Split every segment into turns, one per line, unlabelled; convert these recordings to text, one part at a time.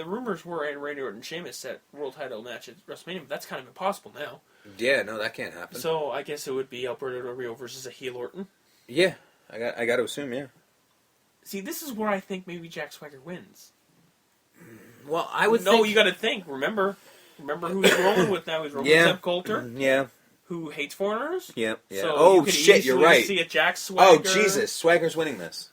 the rumors were Randy Orton and Sheamus set world title match at WrestleMania, but that's kind of impossible now.
Yeah, no, that can't happen.
So I guess it would be Alberto Del Rio versus a heel Orton.
Yeah, I got to assume, yeah.
See, this is where I think maybe Jack Swagger wins.
Well, I would
No, you got to think. Remember who he's rolling with now. He's rolling with Zeb Coulter.
Yeah.
Who hates foreigners.
Yeah.
So you could
shit, you're right.
See a Jack Swagger.
Oh, Jesus. Swagger's winning this.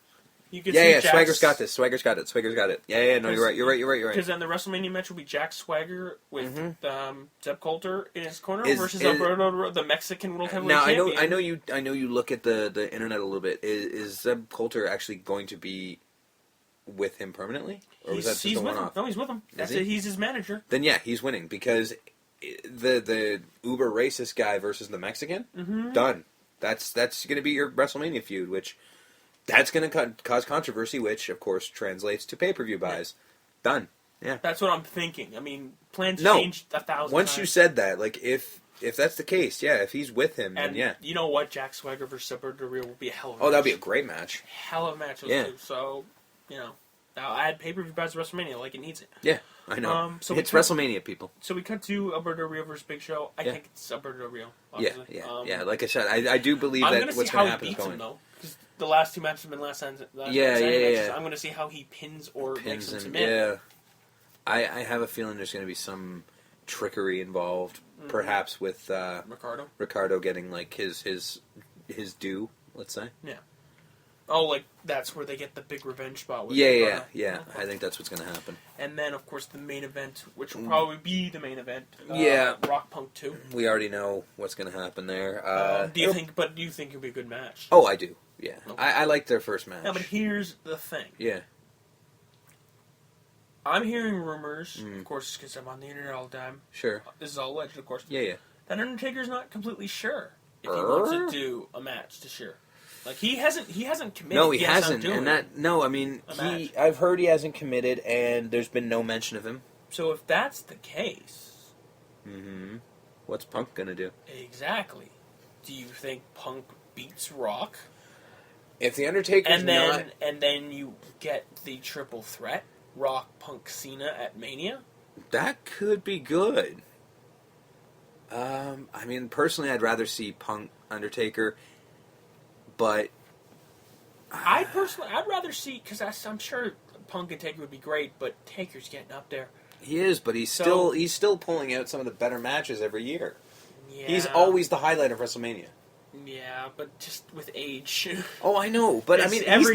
You could see
Swagger's got this. Swagger's got it. Yeah, no, you're right.
Because then the WrestleMania match will be Jack Swagger with Zeb Coulter in his corner versus Alberto, the Mexican World Heavyweight Champion.
Now, I know you look at the internet a little bit. Is Zeb Coulter actually going to be with him permanently? Or was that just a one-off?
No, he's with him. That's it. He's his manager.
Then yeah, he's winning because the uber racist guy versus the Mexican, done. That's going to be your WrestleMania feud, which that's going to cause controversy, which of course translates to pay-per-view buys. Yeah. Done. Yeah.
That's what I'm thinking. I mean, plans changed 1,000 times.
Once you said that, like if that's the case, yeah, if he's with him, then yeah.
You know what? Jack Swagger versus Alberto Del Rio will be a hell of a match.
Oh, that'll be a great match.
Hell of a match. So, now add pay-per-view buys to WrestleMania like it needs it.
Yeah, I know. It's WrestleMania, people.
So we cut to Alberto Del Rio versus Big Show. I think it's Alberto Del Rio. Obviously.
Yeah. Like I said, I do believe that what's going to happen is going.
Him, though, because the last two matches have been last matches. I'm going to see how he pins makes him submit.
Yeah. I have a feeling there's going to be some trickery involved, perhaps with Ricardo getting like his due. Let's say.
Yeah. Oh, like, that's where they get the big revenge spot.
Yeah. I think that's what's going to happen.
And then, of course, the main event, which will probably be the main event. Rock Punk 2.
We already know what's going to happen there.
Do you think it'll be a good match?
Oh, I do. Yeah.
Okay.
I liked their first match.
Yeah, but here's the thing.
Yeah.
I'm hearing rumors, of course, because I'm on the internet all the time.
Sure.
This is all alleged, of course.
Yeah.
That Undertaker's not completely sure if he wants to do a match this year. Like he hasn't committed.
No, he hasn't, I've heard he hasn't committed, and there's been no mention of him.
So if that's the case,
what's Punk gonna do?
Exactly. Do you think Punk beats Rock?
If the Undertaker's
and then you get the triple threat, Rock, Punk, Cena at Mania,
that could be good. I mean, personally, I'd rather see Punk Undertaker. But
I'd rather see, because I'm sure Punk and Taker would be great, but Taker's getting up there.
He is, but he's still pulling out some of the better matches every year.
Yeah.
He's always the highlight of WrestleMania.
Yeah, but just with age.
Oh, I know, but I mean, he's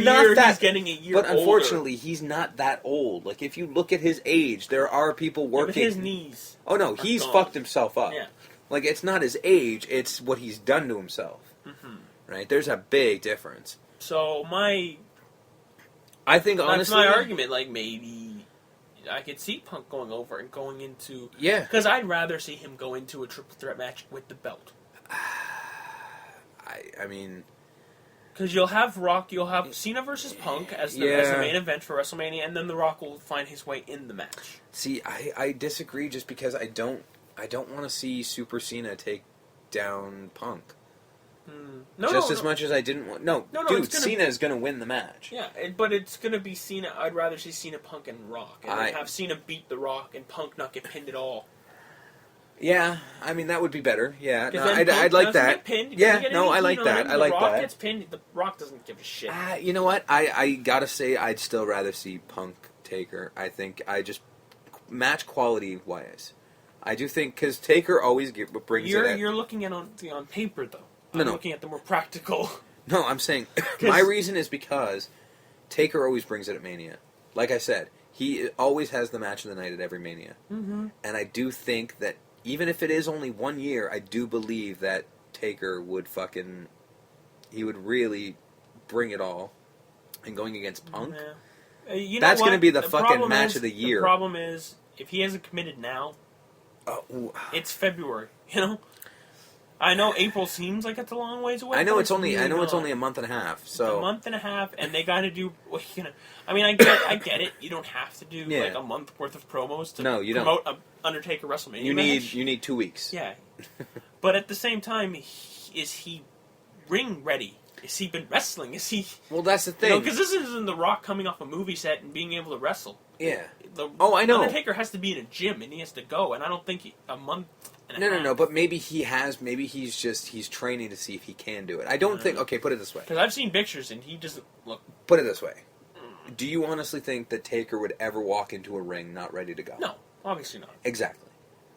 getting a year older. But unfortunately, he's not that old. Like, if you look at his age, there are people working.
Yeah, but his knees.
Oh no, he's fucked himself up.
Yeah.
Like, it's not his age; it's what he's done to himself. Right? There's a big difference.
So
I think honestly,
that's my argument. Like maybe I could see Punk going over and going into because I'd rather see him go into a triple threat match with the belt.
I mean,
because you'll have Cena versus Punk as the main event for WrestleMania, and then The Rock will find his way in the match.
See, I disagree just because I don't want to see Super Cena take down Punk. As much as I didn't want... No, dude, Cena is going to win the match.
Yeah, but it's going to be Cena... I'd rather see Cena, Punk, and Rock. And have Cena beat The Rock and Punk not get pinned at all.
Yeah, I mean, that would be better. Yeah, no, I'd like that.
Get pinned.
Yeah, no, I like that. I like that.
The Rock gets pinned, The Rock doesn't give a shit.
You know what? I got to say, I'd still rather see Punk Taker. I think match quality-wise. I do think... Because Taker always brings it...
You're looking at on paper, though. I'm looking at the more practical.
No, I'm saying my reason is because Taker always brings it at Mania. Like I said, he always has the match of the night at every Mania. Mm-hmm. And I do think that even if it is only 1 year, I do believe that Taker would he would really bring it all. And going against Punk, that's going to be the fucking match of the year.
The problem is, if he hasn't committed now, it's February, I know April seems like it's a long ways away.
I know it's only a month and a half. So
it's a month and a half, and they got to do. I mean, I get it. You don't have to do like a month worth of promos to promote an Undertaker WrestleMania match.
You need 2 weeks.
Yeah, but at the same time, is he ring ready? Has he been wrestling? Is he?
Well, that's the thing.
Because this isn't The Rock coming off a movie set and being able to wrestle.
Yeah. I know.
Undertaker has to be in a gym and he has to go, and I don't think a month.
No. But maybe he has. Maybe he's training to see if he can do it. I don't think. Okay, put it this way.
Because I've seen pictures and he doesn't look.
Put it this way. Do you honestly think that Taker would ever walk into a ring not ready to go?
No, obviously not.
Exactly.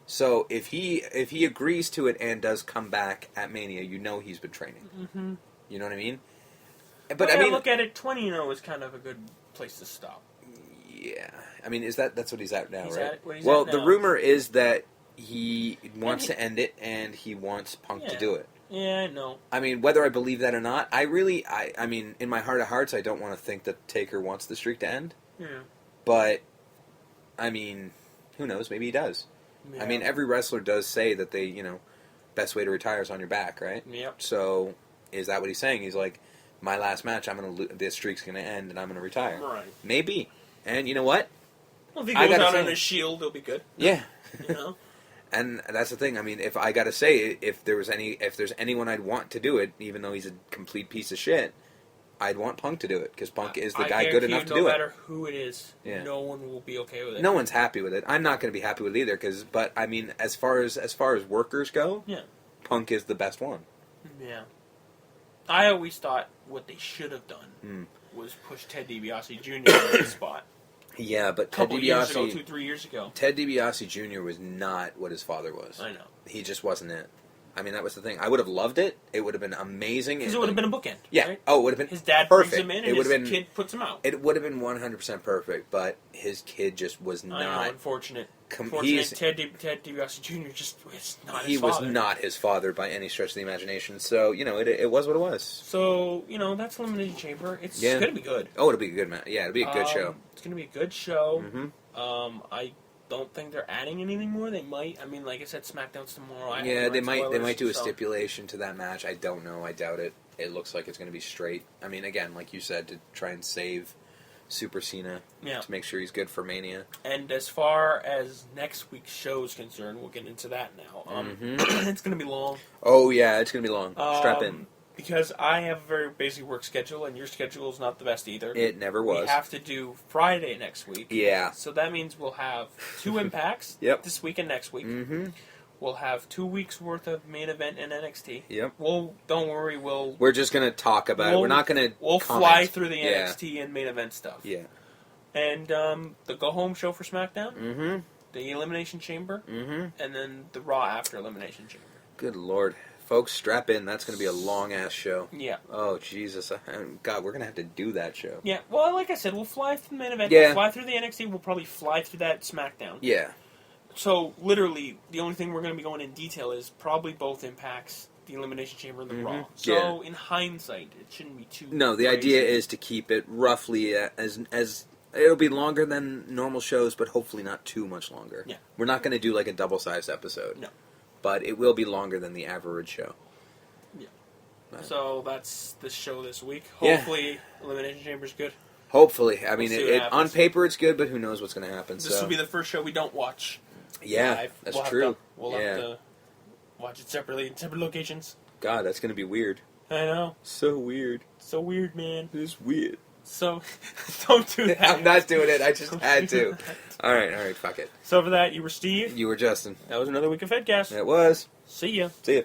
So if he agrees to it and does come back at Mania, he's been training.
Mm-hmm.
You know what I mean?
But I mean, look at it. 20-0 is kind of a good place to stop.
Yeah, I mean, that's what he's at now, right?
He's
well,
at
the
now.
rumor is that he wants to end it and he wants Punk to do it.
Yeah, I know.
I mean, whether I believe that or not, I mean, in my heart of hearts, I don't want to think that Taker wants the streak to end.
Yeah.
But, I mean, who knows? Maybe he does. Yeah. I mean, every wrestler does say that they, best way to retire is on your back, right?
Yep.
So, is that what he's saying? He's like, my last match, this streak's going to end and I'm going to retire.
Right.
Maybe. And you know what?
Well, if he goes out on a shield, it'll be good.
Yeah.
You know?
And that's the thing. I mean, if I got to say, if there's anyone I'd want to do it, even though he's a complete piece of shit, I'd want Punk to do it because Punk is the guy good enough to do it.
No matter who it is, no one will be okay with it.
No one's happy with it. I'm not going to be happy with it either. But I mean, as far as workers go, Punk is the best one.
Yeah. I always thought what they should have done was push Ted DiBiase Jr. in that spot.
Yeah, but Ted DiBiase...
2-3 years ago.
Ted DiBiase Jr. was not what his father was.
I know.
He just wasn't it. I mean, that was the thing. I would have loved it. It would have been amazing.
Because it would have been a bookend.
Yeah.
Right?
Oh, it would have been
his dad
perfect.
Brings him in and his kid puts him out.
It would have been 100% perfect, but his kid just was not...
I know, unfortunate. Ted DiBiase Jr. just was not his father.
He was not his father by any stretch of the imagination. So, it was what it was.
So, that's Elimination Chamber. It's going to be good.
Oh, it'll be a good match. Yeah, it'll be a good show.
It's going to be a good show.
Mm-hmm.
I don't think they're adding anything more. They might. I mean, like I said, SmackDown's tomorrow.
They might do a stipulation to that match. I don't know. I doubt it. It looks like it's going to be straight. I mean, again, like you said, to try and save Super Cena to make sure he's good for Mania.
And as far as next week's show is concerned, we'll get into that now. It's going to be long.
Oh, yeah, it's going to be long. Strap in.
Because I have a very busy work schedule, and your schedule is not the best either.
It never was.
We have to do Friday next week.
Yeah.
So that means we'll have 2 Impacts this week and next week.
Mm-hmm.
We'll have 2 weeks worth of main event in NXT.
Yep.
Don't worry,
we're just going to talk about it. We're not going to
We'll fly through the NXT and main event stuff.
Yeah.
And the go-home show for SmackDown.
Mm-hmm.
The Elimination Chamber.
Mm-hmm.
And then the Raw after Elimination Chamber.
Good Lord. Folks, strap in. That's going to be a long-ass show.
Yeah.
Oh, Jesus. God, we're going to have to do that show.
Yeah. Well, like I said, we'll fly through the main event.
Yeah.
We'll fly through the NXT. We'll probably fly through that SmackDown.
Yeah.
So, literally, the only thing we're going to be going in detail is probably both Impacts, the Elimination Chamber, and the Raw. So, in hindsight, it shouldn't be too
No, the
crazy.
idea is to keep it roughly as... It'll be longer than normal shows, but hopefully not too much longer.
Yeah.
We're not going to do like a double-sized episode.
No.
But it will be longer than the average show.
So that's the show this week. Hopefully, Elimination Chamber's good.
Hopefully. I mean,
we'll
on paper it's good, but who knows what's going to happen.
This will be the first show we don't watch.
Yeah,
live.
that's true.
We'll have to watch it separately in separate locations.
God, that's going to be weird.
I know.
So weird.
So weird, man.
It's weird.
So, don't do that.
I'm not doing it. I just had to. All right, fuck it.
So for that, you were Steve.
You were Justin.
That was another week of Fedcast.
It was.
See ya.
See ya.